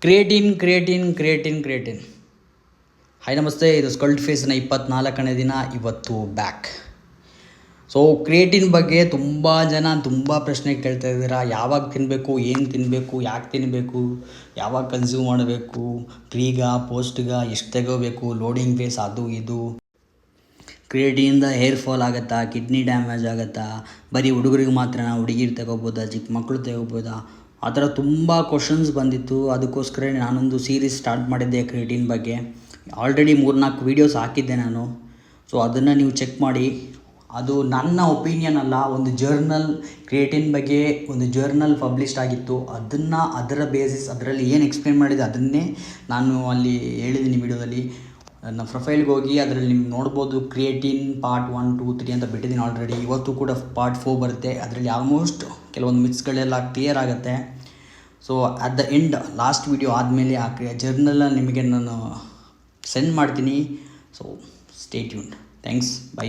Creatine. Hi ನಮಸ್ತೆ, ಇದು ಸ್ಕಲ್ಟ್ ಫೇಸ್ನ 24ನೇ ದಿನ. ಇವತ್ತು ಬ್ಯಾಕ್. ಸೊ ಕ್ರಿಯೇಟಿನ್ ಬಗ್ಗೆ ತುಂಬ ಜನ ತುಂಬ ಪ್ರಶ್ನೆ ಕೇಳ್ತಾ ಇದ್ದೀರಾ. ಯಾವಾಗ ತಿನ್ನಬೇಕು, ಏನು ತಿನ್ನಬೇಕು, ಯಾಕೆ ತಿನ್ನಬೇಕು, ಯಾವಾಗ ಕನ್ಸ್ಯೂಮ್ ಮಾಡಬೇಕು, ಪ್ರೀಗ ಪೋಸ್ಟ್ಗ ಎಷ್ಟು ತೆಗೋಬೇಕು, ಲೋಡಿಂಗ್ ಫೇಸ್, ಅದು ಇದು. ಕ್ರಿಯೇಟಿನಿಂದ ಹೇರ್ ಫಾಲ್ ಆಗುತ್ತಾ, ಕಿಡ್ನಿ ಡ್ಯಾಮೇಜ್ ಆಗುತ್ತಾ, ಬರೀ ಹುಡುಗರಿಗೆ ಮಾತ್ರ, ಹುಡುಗಿರು ತಗೋಬೋದಾ, ಚಿಕ್ಕ ಮಕ್ಕಳು ತಗೋಬೋದಾ, ಆ ಥರ ತುಂಬ ಕ್ವಶನ್ಸ್ ಬಂದಿತ್ತು. ಅದಕ್ಕೋಸ್ಕರ ನಾನೊಂದು ಸೀರೀಸ್ ಸ್ಟಾರ್ಟ್ ಮಾಡಿದ್ದೆ ಕ್ರಿಯೇಟಿನ್ ಬಗ್ಗೆ. ಆಲ್ರೆಡಿ 3-4 ವೀಡಿಯೋಸ್ ಹಾಕಿದ್ದೆ ನಾನು. ಸೊ ಅದನ್ನು ನೀವು ಚೆಕ್ ಮಾಡಿ. ಅದು ನನ್ನ ಒಪಿನಿಯನ್ ಅಲ್ಲ, ಒಂದು ಜರ್ನಲ್, ಕ್ರಿಯೇಟಿನ್ ಬಗ್ಗೆ ಒಂದು ಜರ್ನಲ್ ಪಬ್ಲಿಷ್ಡ್ ಆಗಿತ್ತು. ಅದರ ಬೇಸಿಸ್, ಅದರಲ್ಲಿ ಏನು ಎಕ್ಸ್ಪ್ಲೇನ್ ಮಾಡಿದೆ ಅದನ್ನೇ ನಾನು ಅಲ್ಲಿ ಹೇಳಿದ್ದೀನಿ ವಿಡಿಯೋದಲ್ಲಿ. ನನ್ನ ಪ್ರೊಫೈಲ್ಗೆ ಹೋಗಿ ಅದರಲ್ಲಿ ನಿಮ್ಗೆ ನೋಡ್ಬೋದು. ಕ್ರಿಯೇಟಿನ್ ಪಾರ್ಟ್ 1, 2, 3 ಅಂತ ಬಿಟ್ಟಿದ್ದೀನಿ ಆಲ್ರೆಡಿ. ಇವತ್ತು ಕೂಡ ಪಾರ್ಟ್ 4 ಬರುತ್ತೆ. ಅದರಲ್ಲಿ ಆಲ್ಮೋಸ್ಟ್ ಕೆಲವೊಂದು ಮಿತ್ಸ್ಗಳೆಲ್ಲ ಕ್ಲಿಯರ್ ಆಗುತ್ತೆ. So at the end, last video ಆದಮೇಲೆ ಆ ಜರ್ನಲ್ನ ನಿಮಗೆ ನಾನು ಸೆಂಡ್ ಮಾಡ್ತೀನಿ. So stay tuned. Thanks, by.